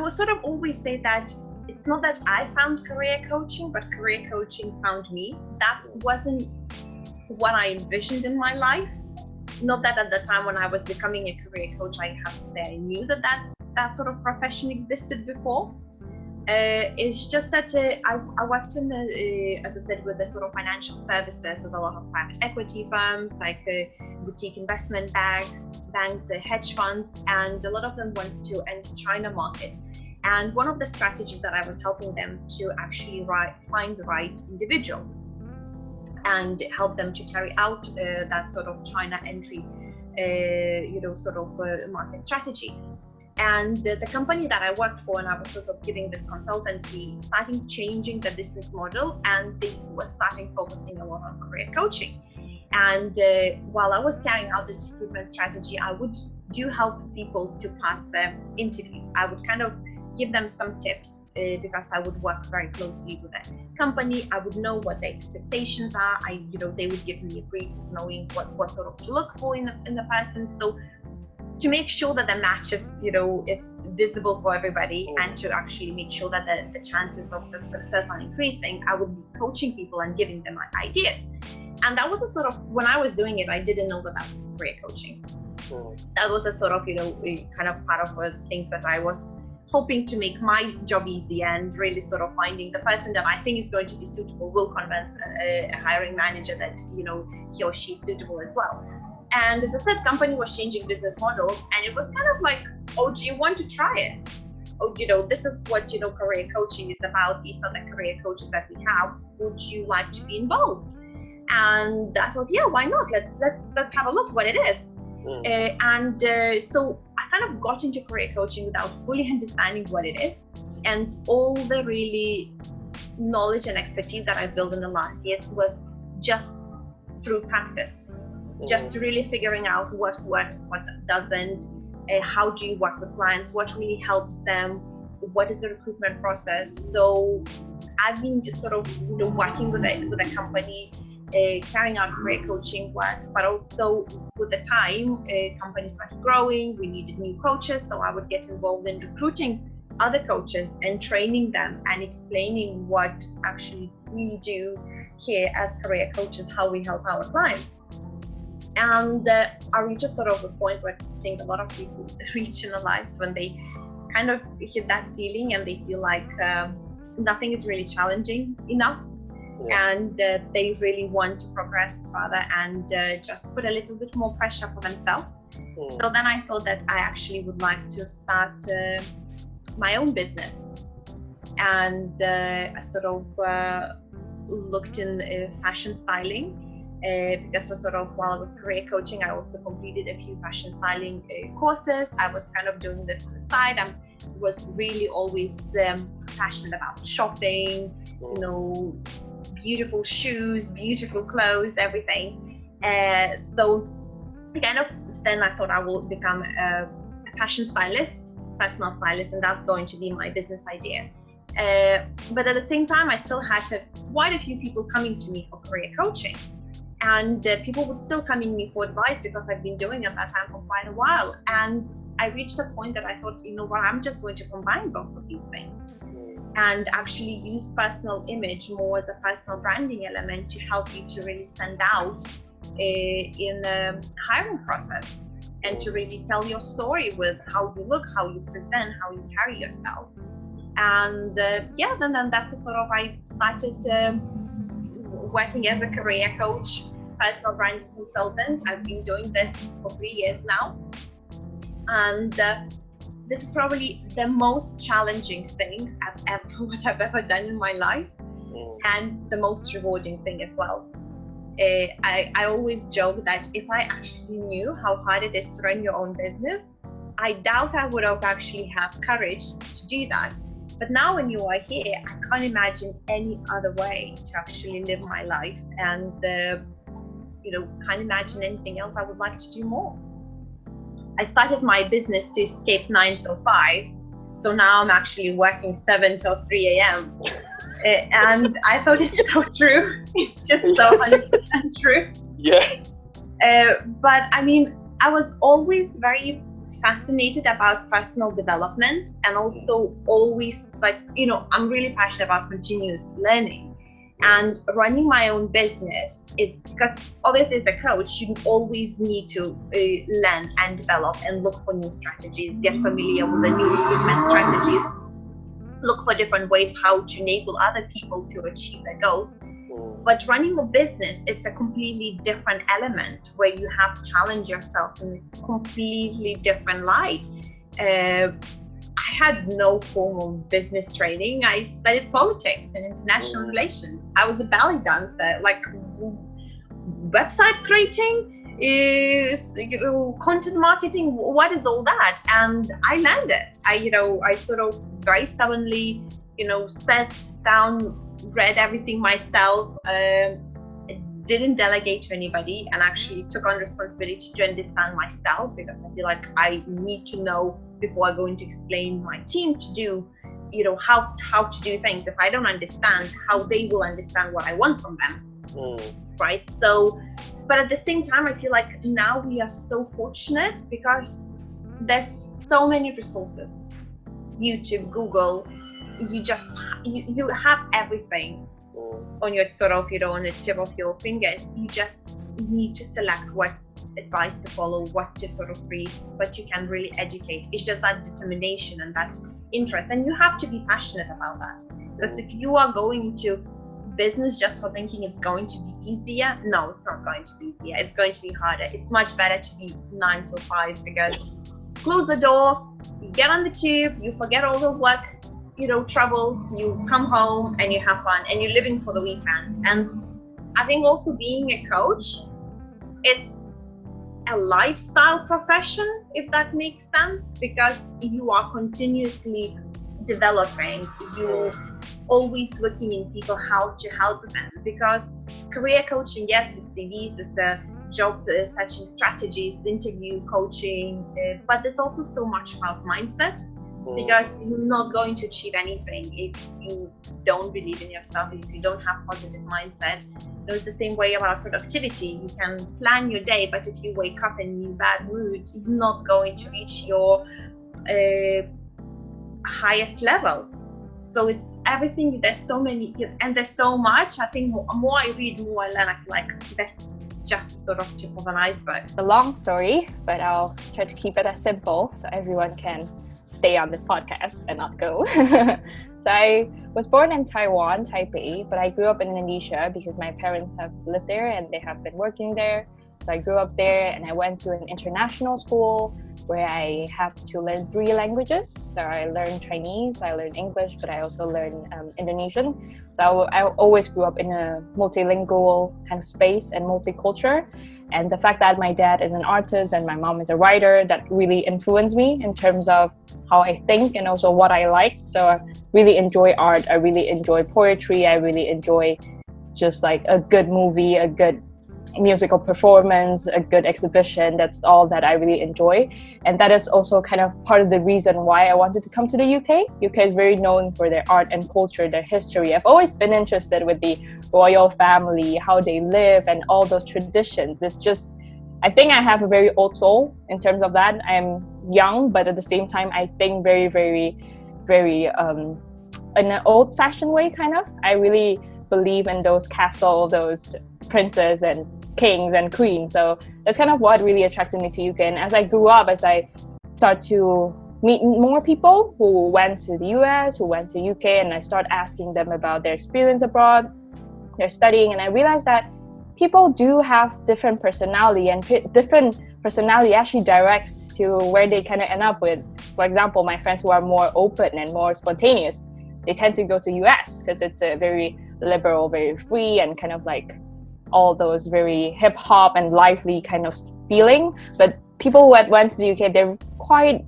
would sort of always say that it's not that I found career coaching, but career coaching found me. That wasn't what I envisioned in my life. Not that at the time when I was becoming a career coach, I have to say I knew that sort of profession existed before. It's just that I worked in, as I said, with the sort of financial services with a lot of private equity firms, like boutique investment banks, hedge funds, and a lot of them wanted to enter China market. And one of the strategies that I was helping them to actually find the right individuals and help them to carry out that sort of China entry, market strategy. And the company that I worked for, and I was sort of giving this consultancy, starting changing the business model, and they were starting focusing a lot on career coaching. And while I was carrying out this recruitment strategy, I would help people to pass the interview. I would kind of give them some tips because I would work very closely with the company. I would know what the expectations are. They would give me a brief of knowing what sort of to look for in the person. So to make sure that the match is, it's visible for everybody, and to actually make sure that the chances of the success are increasing, I would be coaching people and giving them ideas. And that was a sort of, when I was doing it, I didn't know that was career coaching. That was a sort of, kind of part of the things that I was hoping to make my job easy, and really sort of finding the person that I think is going to be suitable will convince a hiring manager that, he or she is suitable as well. And as I said, company was changing business models, and it was kind of like, oh, do you want to try it? Oh, this is what, career coaching is about. These are the career coaches that we have. Would you like to be involved? And I thought, yeah, why not? Let's have a look what it is. So I kind of got into career coaching without fully understanding what it is, and all the really knowledge and expertise that I've built in the last years were just through practice. Just really figuring out what works, what doesn't, how do you work with clients, what really helps them, what is the recruitment process. So I've been just sort of working with a company, carrying out career coaching work, but also with the time, companies started growing, we needed new coaches, so I would get involved in recruiting other coaches and training them and explaining what actually we do here as career coaches, how we help our clients. And I reached a sort of a point where I think a lot of people reach in their lives when they kind of hit that ceiling and they feel like nothing is really challenging enough, and they really want to progress further and just put a little bit more pressure for themselves. So then I thought that I actually would like to start my own business, and I sort of looked in fashion styling. Because for sort of while I was career coaching, I also completed a few fashion styling courses. I was kind of doing this on the side. I was really always passionate about shopping, beautiful shoes, beautiful clothes, everything. So kind of then I thought I will become a fashion stylist, personal stylist, and that's going to be my business idea. But at the same time, I still had quite a few people coming to me for career coaching. And people would still come in me for advice because I've been doing it at that time for quite a while. And I reached a point that I thought, I'm just going to combine both of these things and actually use personal image more as a personal branding element to help you to really stand out in the hiring process, and to really tell your story with how you look, how you present, how you carry yourself. And then that's a sort of, I started working as a career coach, personal branding consultant. I've been doing this for 3 years now, and this is probably the most challenging thing I've ever done in my life, and the most rewarding thing as well. I always joke that if I actually knew how hard it is to run your own business, I doubt I would have actually had courage to do that. But now when you are here, I can't imagine any other way to actually live my life, and can't imagine anything else I would like to do more. I started my business to escape 9 till 5, so now I'm actually working 7 till 3 a.m. And I thought it's so true. It's just so 100% true. Yeah. But I mean, I was always very fascinated about personal development, and also always like, I'm really passionate about continuous learning. And running my own business, because obviously as a coach, you always need to learn and develop and look for new strategies, get familiar with the new recruitment strategies, look for different ways how to enable other people to achieve their goals. But running a business, it's a completely different element where you have to challenge yourself in a completely different light. I had no formal business training. I studied politics and international relations. I was a ballet dancer, like website creating, content marketing. What is all that? And I learned it. I sort of very stubbornly, sat down, read everything myself, didn't delegate to anybody, and actually took on responsibility to understand myself, because I feel like I need to know before I go into explain my team to do, how to do things. If I don't understand, how they will understand what I want from them, right? So, but at the same time, I feel like now we are so fortunate because there's so many resources. YouTube, Google, you have everything on your sort of, on the tip of your fingers. You just need to select what advice to follow, what to sort of read, but you can really educate. It's just that determination and that interest, and you have to be passionate about that. Because if you are going to business just for thinking it's going to be easier, no, it's not going to be easier. It's going to be harder. It's much better to be 9 to 5, because close the door, you get on the tube, you forget all the work, troubles, you come home and you have fun and you're living for the weekend. And I think also being a coach, it's a lifestyle profession, if that makes sense, because you are continuously developing. You're always looking in people how to help them, because career coaching, yes, is CVs, it's a job searching strategies, interview coaching, but there's also so much about mindset, because you're not going to achieve anything if you don't believe in yourself, if you don't have positive mindset. It's the same way about productivity. You can plan your day, but if you wake up in a bad mood, you're not going to reach your highest level. So it's everything. There's so many, and there's so much. I think more I read, more I learn. I feel like that's just sort of tip of an iceberg. A long story, but I'll try to keep it as simple so everyone can stay on this podcast and not go. So I was born in Taiwan, Taipei, but I grew up in Indonesia because my parents have lived there and they have been working there. So I grew up there, and I went to an international school where I have to learn 3 languages. So I learned Chinese, I learned English, but I also learned Indonesian. So I always grew up in a multilingual kind of space and multicultural. And the fact that my dad is an artist and my mom is a writer, that really influenced me in terms of how I think and also what I like. So I really enjoy art, I really enjoy poetry, I really enjoy just like a good movie, a good musical performance, a good exhibition. That's all that I really enjoy, and that is also kind of part of the reason why I wanted to come to the UK. UK is very known for their art and culture, their history. I've always been interested with the royal family, how they live, and all those traditions. It's just, I think I have a very old soul in terms of that. I'm young, but at the same time I think very, very, very in an old-fashioned way, kind of. I really believe in those castle, those princes and kings and queens. So that's kind of what really attracted me to UK. And as I grew up, as I start to meet more people who went to the US, who went to UK, and I start asking them about their experience abroad, their studying, and I realized that people do have different personality, and different personality actually directs to where they kind of end up with. For example, my friends who are more open and more spontaneous, they tend to go to US because it's a very liberal, very free, and kind of like all those very hip hop and lively kind of feeling. But people who went to the UK, they're quite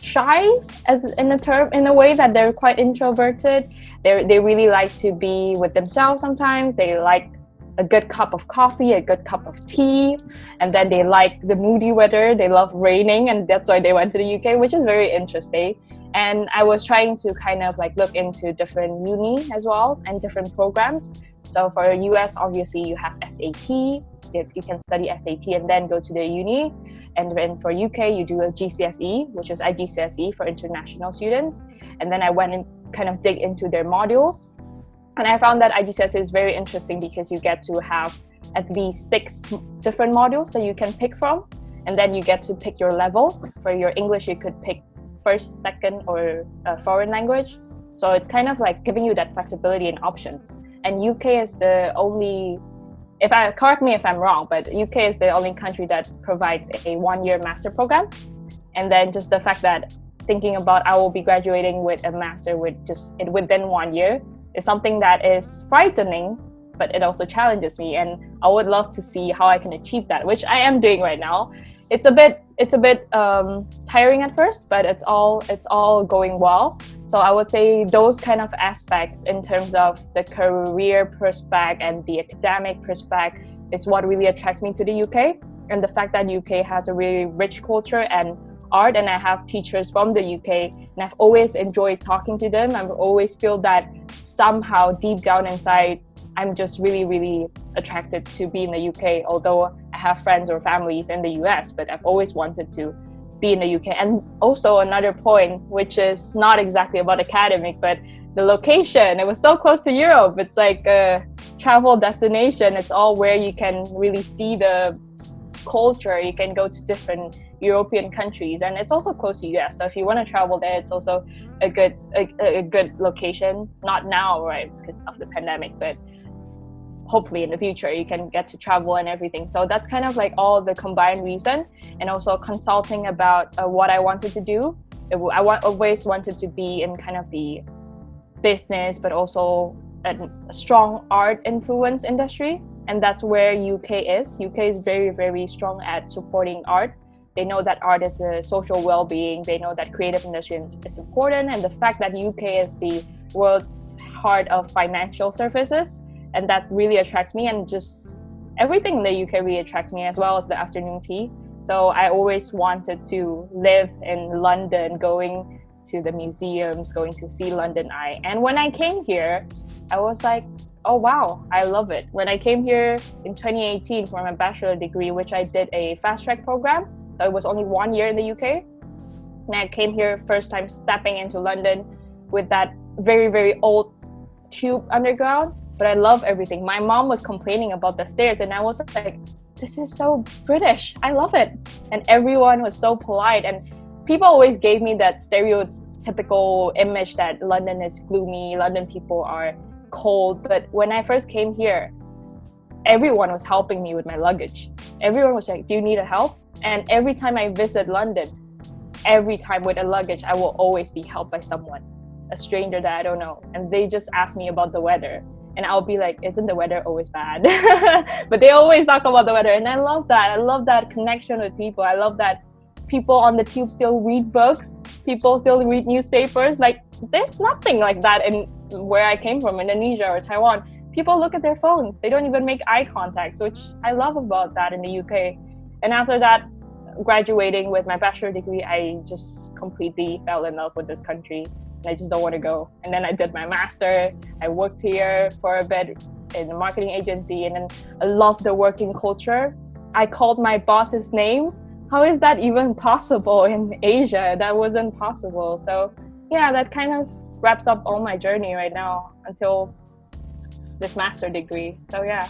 shy, as in a way that they're quite introverted. They really like to be with themselves sometimes. They like a good cup of coffee, a good cup of tea, and then they like the moody weather. They love raining, and that's why they went to the UK, which is very interesting. And I was trying to kind of like look into different uni as well and different programs. So for US, obviously you have SAT, you can study SAT and then go to the uni. And then for UK, you do a GCSE, which is IGCSE for international students. And then I went and kind of dig into their modules. And I found that IGCSE is very interesting because you get to have at least 6 different modules that you can pick from. And then you get to pick your levels. For your English, you could pick first, second, or a foreign language. So it's kind of like giving you that flexibility and options. And UK is the only, correct me if I'm wrong, but UK is the only country that provides a 1-year master program. And then just the fact that thinking about I will be graduating with a master within 1 year is something that is frightening, but it also challenges me, and I would love to see how I can achieve that, which I am doing right now. It's a bit tiring at first, but it's all going well. So I would say those kind of aspects in terms of the career prospect and the academic prospect is what really attracts me to the UK, and the fact that UK has a really rich culture and art, and I have teachers from the UK, and I've always enjoyed talking to them. I've always feel that somehow deep down inside I'm just really, really attracted to be in the UK, although I have friends or families in the US, but I've always wanted to be in the UK. And also another point, which is not exactly about academic, but the location. It was so close to Europe. It's like a travel destination. It's all where you can really see the culture. You can go to different European countries, and it's also close to US. So if you want to travel there, it's also a good location. Not now, right, because of the pandemic, but hopefully in the future you can get to travel and everything. So that's kind of like all the combined reason, and also consulting about what I wanted to do. I always wanted to be in kind of the business, but also a strong art influence industry, and that's where UK is. UK is very, very strong at supporting art. They know that art is a social well-being. They know that creative industry is important, and the fact that UK is the world's heart of financial services, and that really attracts me, and just everything in the UK really attracts me, as well as the afternoon tea. So I always wanted to live in London, going to the museums, going to see London Eye. And when I came here, I was like, oh wow, I love it. When I came here in 2018 for my bachelor degree, which I did a fast track program, so it was only 1 year in the UK. And I came here first time stepping into London with that very, very old tube underground. But I love everything. My mom was complaining about the stairs, and I was like, this is so British. I love it. And everyone was so polite. And people always gave me that stereotypical image that London is gloomy, London people are cold. But when I first came here, everyone was helping me with my luggage. Everyone was like, do you need a help? And every time I visit London, every time with a luggage, I will always be helped by someone, a stranger that I don't know. And they just ask me about the weather. And I'll be like, isn't the weather always bad? But they always talk about the weather. And I love that. I love that connection with people. I love that people on the tube still read books. People still read newspapers. Like, there's nothing like that in where I came from, Indonesia or Taiwan. People look at their phones. They don't even make eye contact, which I love about that in the UK. And after that, graduating with my bachelor degree, I just completely fell in love with this country. I just don't want to go. And then I did my master. I worked here for a bit in a marketing agency, and then I loved the working culture. I called my boss's name. How is that even possible in Asia? That wasn't possible. So yeah, that kind of wraps up all my journey right now until this master degree. So yeah.